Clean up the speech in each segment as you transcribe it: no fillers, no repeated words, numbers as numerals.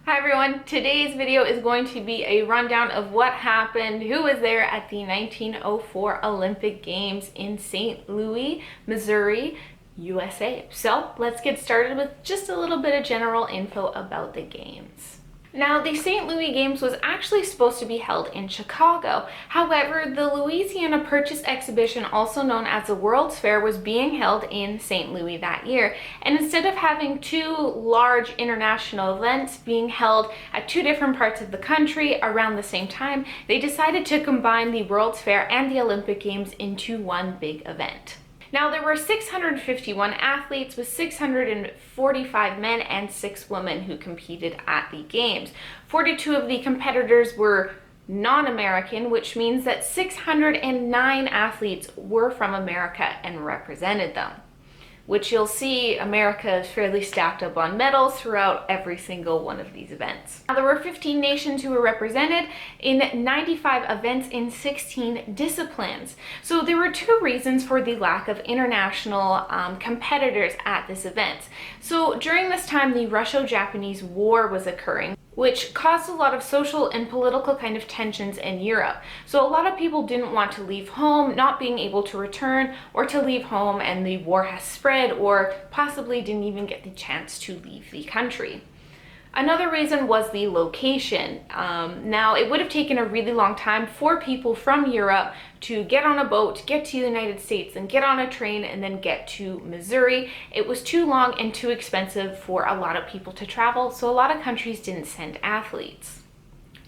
Hi everyone, today's video is going to be a rundown of what happened, who was there at the 1904 Olympic Games in St. Louis, Missouri, USA. So let's get started with just a little bit of general info about the games. Now, the St. Louis Games was actually supposed to be held in Chicago. However, the Louisiana Purchase Exhibition, also known as the World's Fair, was being held in St. Louis that year. And instead of having two large international events being held at two different parts of the country around the same time, they decided to combine the World's Fair and the Olympic Games into one big event. Now, there were 651 athletes with 645 men and 6 women who competed at the games. 42 of the competitors were non-American, which means that 609 athletes were from America and represented them, which you'll see America is fairly stacked up on medals throughout every single one of these events. Now, there were 15 nations who were represented in 95 events in 16 disciplines. So there were 2 reasons for the lack of international competitors at this event. So during this time, the Russo-Japanese War was occurring, which caused a lot of social and political kind of tensions in Europe. So a lot of people didn't want to leave home, not being able to return, or to leave home and the war has spread, or possibly didn't even get the chance to leave the country. Another reason was the location. Now, it would have taken a really long time for people from Europe to get on a boat, get to the United States, and get on a train, and then get to Missouri. It was too long and too expensive for a lot of people to travel, so a lot of countries didn't send athletes.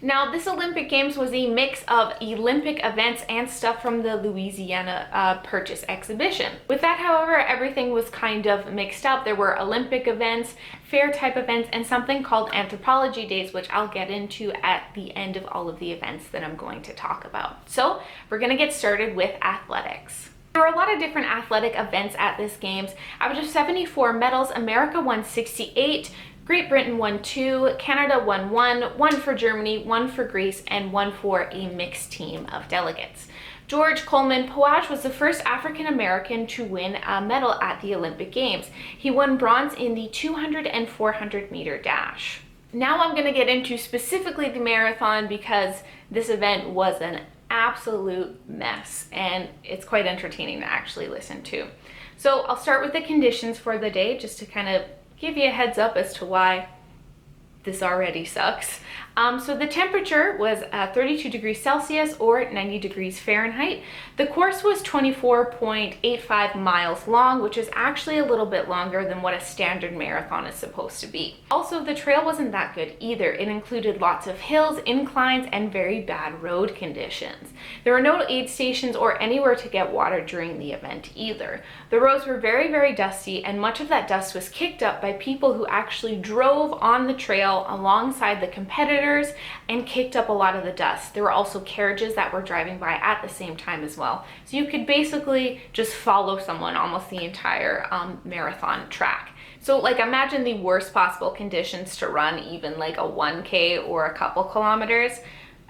Now, this Olympic Games was a mix of Olympic events and stuff from the Louisiana Purchase Exhibition. With that, however, everything was kind of mixed up. There were Olympic events, fair type events, and something called Anthropology Days, which I'll get into at the end of all of the events that I'm going to talk about. So we're going to get started with athletics. There were a lot of different athletic events at this Games. Out of 74 medals, America won 68, Great Britain won 2, Canada won 1 for Germany, 1 for Greece, and 1 for a mixed team of delegates. George Coleman Poage was the first African American to win a medal at the Olympic Games. He won bronze in the 200 and 400 meter dash. Now I'm going to get into specifically the marathon because this event was an absolute mess and it's quite entertaining to actually listen to. So I'll start with the conditions for the day just to kind of give you a heads up as to why this already sucks. So the temperature was 32 degrees Celsius or 90 degrees Fahrenheit. The course was 24.85 miles long, which is actually a little bit longer than what a standard marathon is supposed to be. Also, the trail wasn't that good either. It included lots of hills, inclines, and very bad road conditions. There were no aid stations or anywhere to get water during the event either. The roads were very, very dusty, and much of that dust was kicked up by people who actually drove on the trail alongside the competitors and kicked up a lot of the dust. There were also carriages that were driving by at the same time as well. So you could basically just follow someone almost the entire marathon track. So like imagine the worst possible conditions to run even like a 1K or a couple kilometers,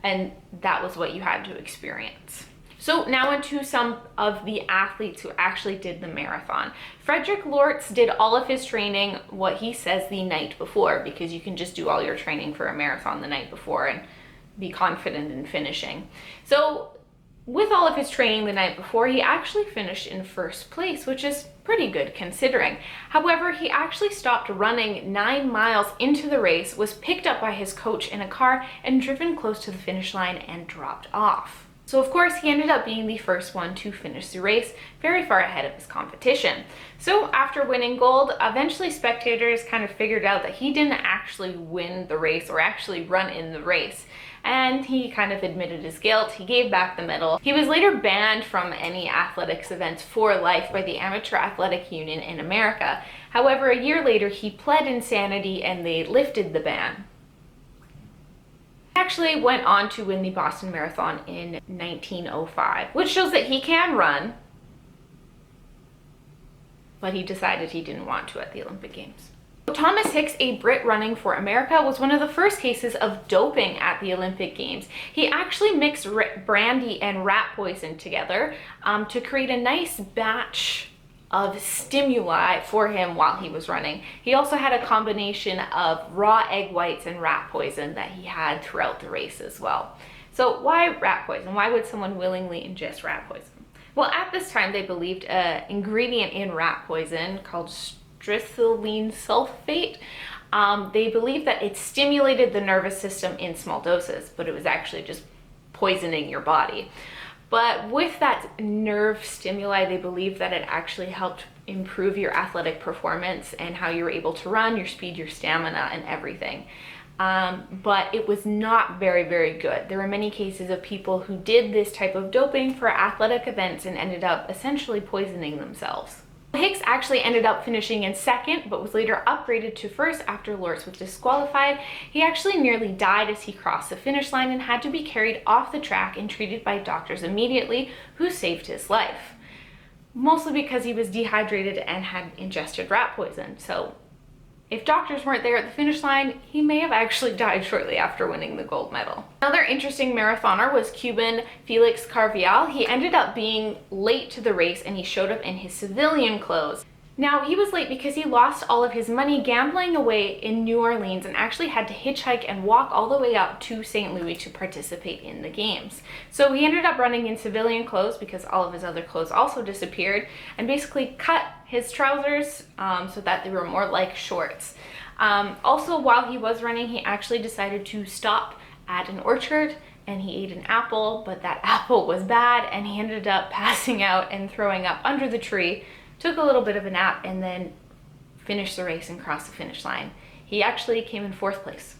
and that was what you had to experience. So now into some of the athletes who actually did the marathon. Frederick Lortz did all of his training, what he says, the night before, because you can just do all your training for a marathon the night before and be confident in finishing. So with all of his training the night before, he actually finished in first place, which is pretty good considering. However, he actually stopped running 9 miles into the race, was picked up by his coach in a car, and driven close to the finish line and dropped off. So of course, he ended up being the first one to finish the race, very far ahead of his competition. So after winning gold, eventually spectators kind of figured out that he didn't actually win the race or actually run in the race. And he kind of admitted his guilt. He gave back the medal. He was later banned from any athletics events for life by the Amateur Athletic Union in America. However, a year later, he pled insanity and they lifted the ban. Actually went on to win the Boston Marathon in 1905, which shows that he can run, but he decided he didn't want to at the Olympic Games. Thomas Hicks, a Brit running for America, was one of the first cases of doping at the Olympic Games. He actually mixed brandy and rat poison together to create a nice batch of stimuli for him while he was running. He also had a combination of raw egg whites and rat poison that he had throughout the race as well. So why rat poison? Why would someone willingly ingest rat poison? Well, at this time, they believed an ingredient in rat poison called strychnine sulfate. They believed that it stimulated the nervous system in small doses, but it was actually just poisoning your body. But with that nerve stimuli, they believed that it actually helped improve your athletic performance and how you were able to run, your speed, your stamina, and everything. But it was not very, very good. There were many cases of people who did this type of doping for athletic events and ended up essentially poisoning themselves. Hicks actually ended up finishing in second, but was later upgraded to first after Lortz was disqualified. He actually nearly died as he crossed the finish line and had to be carried off the track and treated by doctors immediately, who saved his life. Mostly because he was dehydrated and had ingested rat poison. So if doctors weren't there at the finish line, he may have actually died shortly after winning the gold medal. Another interesting marathoner was Cuban Felix Carvajal. He ended up being late to the race and he showed up in his civilian clothes. Now, he was late because he lost all of his money gambling away in New Orleans and actually had to hitchhike and walk all the way up to St. Louis to participate in the games. So he ended up running in civilian clothes because all of his other clothes also disappeared, and basically cut his trousers so that they were more like shorts. Also, while he was running, he actually decided to stop at an orchard and he ate an apple, but that apple was bad and he ended up passing out and throwing up under the tree. Took a little bit of a nap and then finished the race and crossed the finish line. He actually came in fourth place.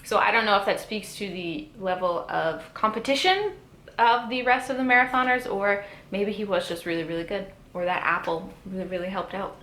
So I don't know if that speaks to the level of competition of the rest of the marathoners, or maybe he was just really, really good, or that apple really helped out.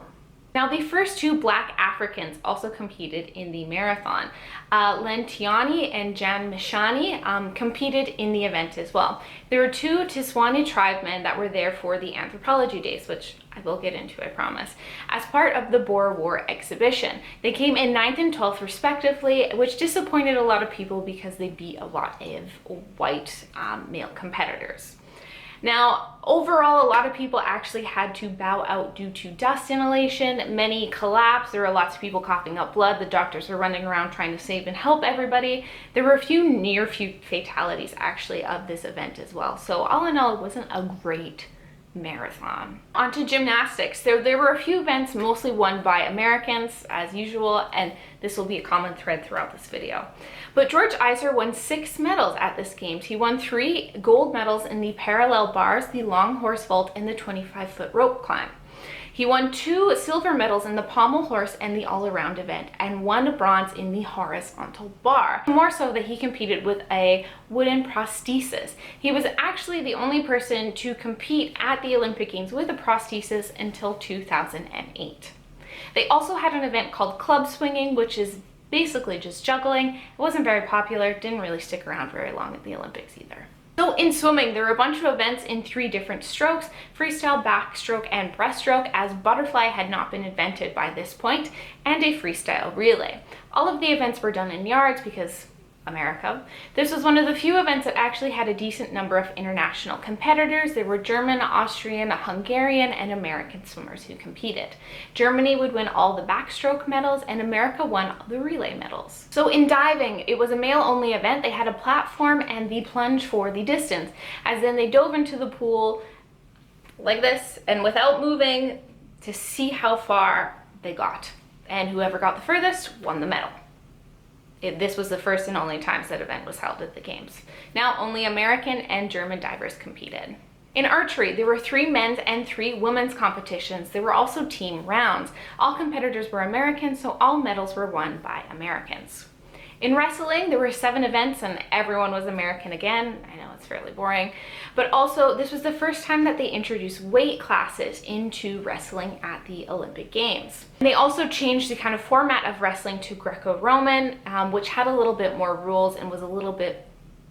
Now, the first two Black Africans also competed in the marathon. Len Tiani and Jan Mishani competed in the event as well. There were two Tswana tribemen that were there for the Anthropology Days, which I will get into, I promise, as part of the Boer War exhibition. They came in 9th and 12th respectively, which disappointed a lot of people because they beat a lot of white male competitors. Now, overall, a lot of people actually had to bow out due to dust inhalation. Many collapsed. There were lots of people coughing up blood. The doctors were running around trying to save and help everybody. There were a few near fatalities actually of this event as well. So all in all, it wasn't a great marathon. On to gymnastics. There were a few events mostly won by Americans as usual, and this will be a common thread throughout this video. But George Iser won 6 medals at this games. He won 3 gold medals in the parallel bars, the long horse vault, and the 25-foot rope climb. He won 2 silver medals in the pommel horse and the all-around event, and 1 bronze in the horizontal bar. More so that he competed with a wooden prosthesis. He was actually the only person to compete at the Olympic Games with a prosthesis until 2008. They also had an event called club swinging, which is basically just juggling. It wasn't very popular, didn't really stick around very long at the Olympics either. So in swimming, there were a bunch of events in 3 different strokes: freestyle, backstroke, and breaststroke, as butterfly had not been invented by this point, and a freestyle relay. All of the events were done in yards because America. This was one of the few events that actually had a decent number of international competitors. There were German, Austrian, Hungarian, and American swimmers who competed. Germany would win all the backstroke medals, and America won the relay medals. So in diving, it was a male-only event. They had a platform and the plunge for the distance, as then they dove into the pool like this and without moving to see how far they got. And whoever got the furthest won the medal. This was the first and only times that event was held at the games. Now only American and German divers competed. In archery, there were 3 men's and 3 women's competitions. There were also team rounds. All competitors were Americans, so all medals were won by Americans. In wrestling, there were 7 events and everyone was American again. I know it's fairly boring, but also this was the first time that they introduced weight classes into wrestling at the Olympic Games. And they also changed the kind of format of wrestling to Greco-Roman, which had a little bit more rules and was a little bit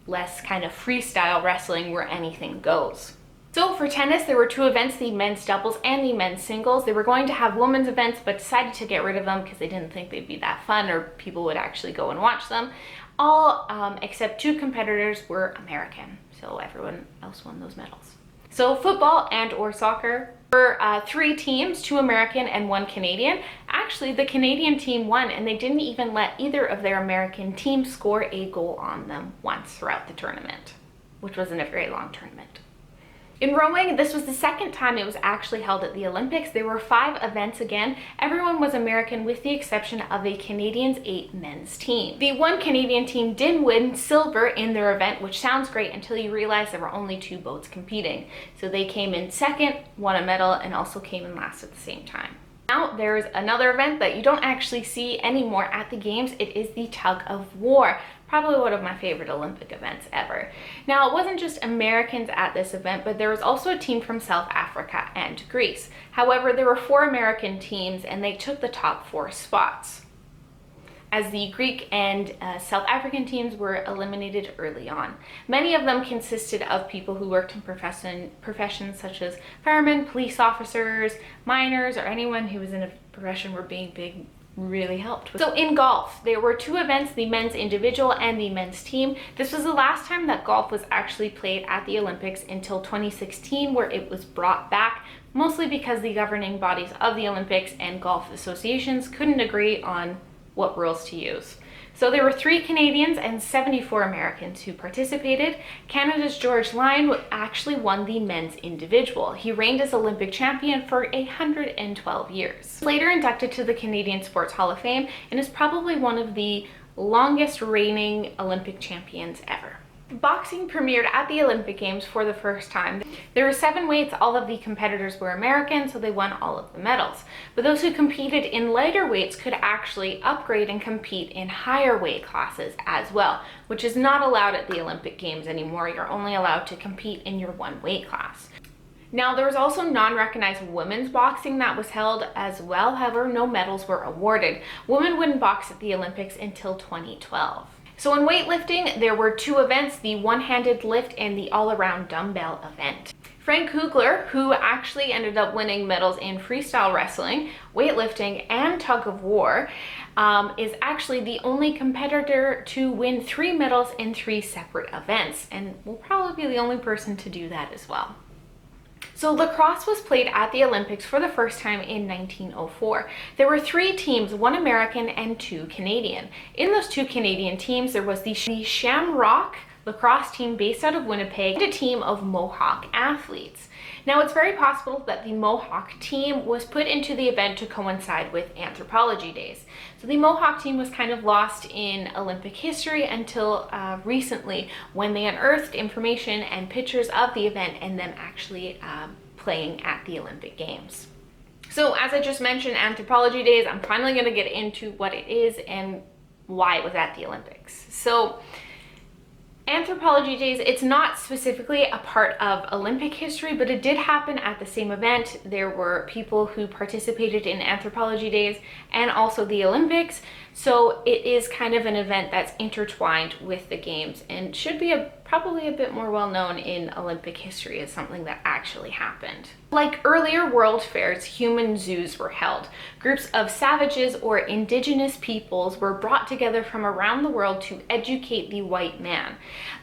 less kind of freestyle wrestling where anything goes. So for tennis, there were 2 events, the men's doubles and the men's singles. They were going to have women's events, but decided to get rid of them because they didn't think they'd be that fun or people would actually go and watch them. All except 2 competitors were American, so everyone else won those medals. So football and or soccer, There were 3 teams, 2 American and 1 Canadian. Actually, the Canadian team won, and they didn't even let either of their American teams score a goal on them once throughout the tournament, which wasn't a very long tournament. In rowing, this was the second time it was actually held at the Olympics. There were 5 events again. Everyone was American with the exception of a Canadians 8 men's team. The 1 Canadian team did win silver in their event, which sounds great until you realize there were only 2 boats competing. So they came in second, won a medal, and also came in last at the same time. Now there's another event that you don't actually see anymore at the games. It is the tug of war. Probably one of my favorite Olympic events ever. Now, it wasn't just Americans at this event, but there was also a team from South Africa and Greece. However, there were 4 American teams and they took the top 4 spots, as the Greek and South African teams were eliminated early on. Many of them consisted of people who worked in professions such as firemen, police officers, miners, or anyone who was in a profession where being big really helped. So in golf, there were 2 events, the men's individual and the men's team. This was the last time that golf was actually played at the Olympics until 2016, where it was brought back, mostly because the governing bodies of the Olympics and golf associations couldn't agree on what rules to use. So there were 3 Canadians and 74 Americans who participated. Canada's George Lyon actually won the men's individual. He reigned as Olympic champion for 112 years. Later inducted to the Canadian Sports Hall of Fame and is probably one of the longest reigning Olympic champions ever. Boxing premiered at the Olympic Games for the first time. There were 7 weights. All of the competitors were American, so they won all of the medals. But those who competed in lighter weights could actually upgrade and compete in higher weight classes as well, which is not allowed at the Olympic Games anymore. You're only allowed to compete in your 1 weight class. Now, there was also non-recognized women's boxing that was held as well. However, no medals were awarded. Women wouldn't box at the Olympics until 2012. So in weightlifting, there were 2 events, the one-handed lift and the all-around dumbbell event. Frank Hugler, who actually ended up winning medals in freestyle wrestling, weightlifting, and tug of war, is actually the only competitor to win 3 medals in 3 separate events, and will probably be the only person to do that as well. So lacrosse was played at the Olympics for the first time in 1904. There were 3 teams, 1 American and 2 Canadian. In those 2 Canadian teams, there was the Shamrock lacrosse team based out of Winnipeg and a team of Mohawk athletes. Now, it's very possible that the Mohawk team was put into the event to coincide with Anthropology Days. So the Mohawk team was kind of lost in Olympic history until recently, when they unearthed information and pictures of the event and them actually playing at the Olympic Games. So as I just mentioned, Anthropology Days, I'm finally going to get into what it is and why it was at the Olympics. So Anthropology Days, it's not specifically a part of Olympic history, but it did happen at the same event. There were people who participated in Anthropology Days and also the Olympics. So it is kind of an event that's intertwined with the games and should be probably a bit more well known in Olympic history as something that actually happened. Like earlier world fairs, human zoos were held. Groups of savages or indigenous peoples were brought together from around the world to educate the white man.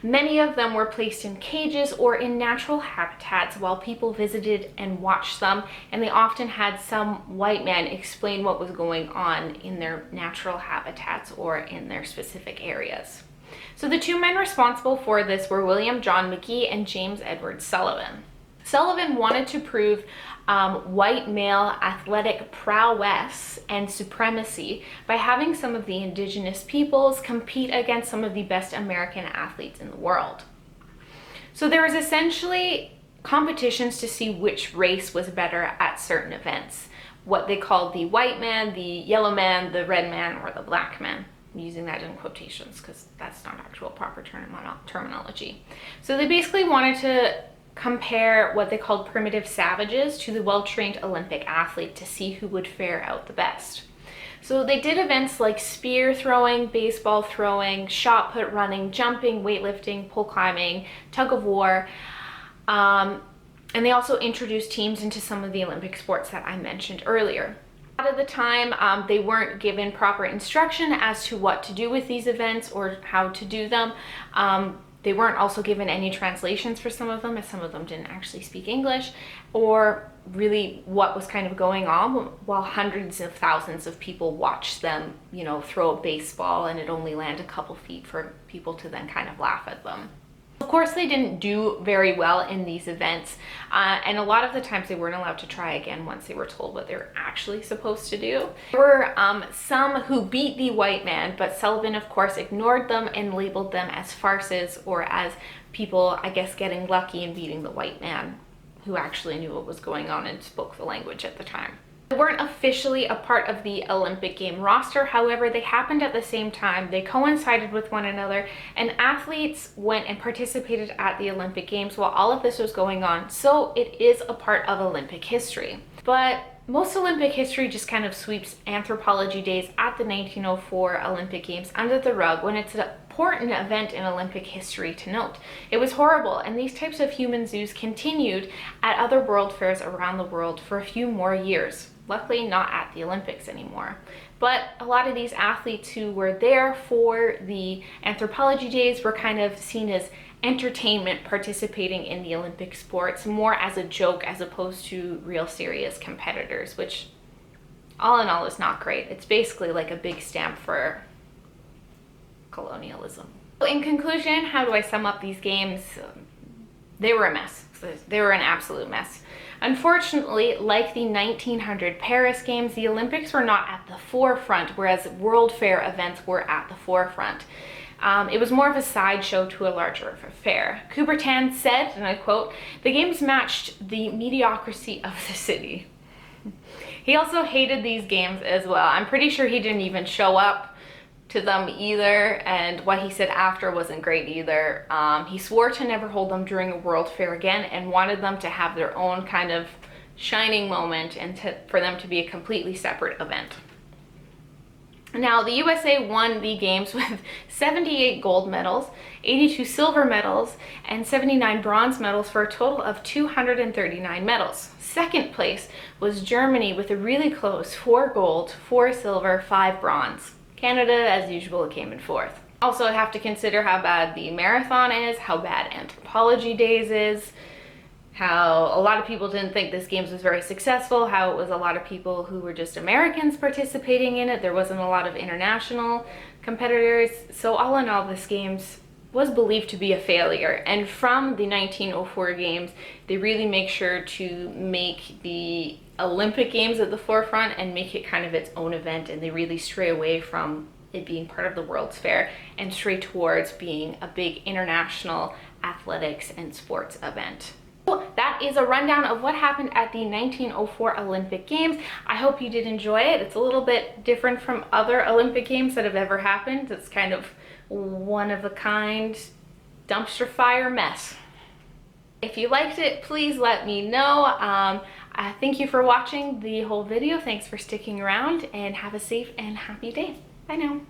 Many of them were placed in cages or in natural habitats while people visited and watched them, and they often had some white man explain what was going on in their natural habitats or in their specific areas. So the 2 men responsible for this were William John McGee and James Edward Sullivan. Sullivan wanted to prove white male athletic prowess and supremacy by having some of the indigenous peoples compete against some of the best American athletes in the world. So there was essentially competitions to see which race was better at certain events. What they called the white man, the yellow man, the red man, or the black man. I'm using that in quotations because that's not actual proper terminology. So they basically wanted to compare what they called primitive savages to the well-trained Olympic athlete to see who would fare out the best. So they did events like spear throwing, baseball throwing, shot put running, jumping, weightlifting, pole climbing, tug of war, and they also introduced teams into some of the Olympic sports that I mentioned earlier. A lot of the time, they weren't given proper instruction as to what to do with these events or how to do them. They weren't also given any translations for some of them, as some of them didn't actually speak English, or really what was kind of going on, while hundreds of thousands of people watched them, you know, throw a baseball and it only landed a couple feet for people to then kind of laugh at them. Of course, they didn't do very well in these events, and a lot of the times they weren't allowed to try again once they were told what they were actually supposed to do. There were some who beat the white man, but Sullivan, of course, ignored them and labeled them as farces, or as people, I guess, getting lucky and beating the white man who actually knew what was going on and spoke the language at the time. They weren't officially a part of the Olympic game roster, however, they happened at the same time, they coincided with one another, and athletes went and participated at the Olympic Games while all of this was going on, so it is a part of Olympic history. But most Olympic history just kind of sweeps Anthropology Days at the 1904 Olympic Games under the rug when it's an important event in Olympic history to note. It was horrible, and these types of human zoos continued at other world fairs around the world for a few more years. Luckily, not at the Olympics anymore. But a lot of these athletes who were there for the Anthropology Days were kind of seen as entertainment, participating in the Olympic sports more as a joke as opposed to real serious competitors, which all in all is not great. It's basically like a big stamp for colonialism. In conclusion, how do I sum up these games? They were a mess. They were an absolute mess. Unfortunately, like the 1900 Paris Games, the Olympics were not at the forefront, whereas World Fair events were at the forefront. It was more of a sideshow to a larger affair. Coubertin said, and I quote, "The games matched the mediocrity of the city." He also hated these games as well. I'm pretty sure he didn't even show up to them either, and what he said after wasn't great either. He swore to never hold them during a World Fair again and wanted them to have their own kind of shining moment and for them to be a completely separate event. Now, the USA won the games with 78 gold medals, 82 silver medals, and 79 bronze medals for a total of 239 medals. Second place was Germany with a really close 4 gold, 4 silver, 5 bronze. Canada, as usual, came in fourth. Also, I have to consider how bad the marathon is, how bad Anthropology Days is, how a lot of people didn't think this games was very successful, how it was a lot of people who were just Americans participating in it. There wasn't a lot of international competitors. So all in all, this games was believed to be a failure. And from the 1904 games, they really make sure to make the Olympic Games at the forefront and make it kind of its own event, and they really stray away from it being part of the World's Fair and stray towards being a big international athletics and sports event. So that is a rundown of what happened at the 1904 Olympic Games. I hope you did enjoy it. It's a little bit different from other Olympic Games that have ever happened. It's kind of one of a kind dumpster fire mess. If you liked it, please let me know. Thank you for watching the whole video. Thanks for sticking around, and have a safe and happy day. Bye now.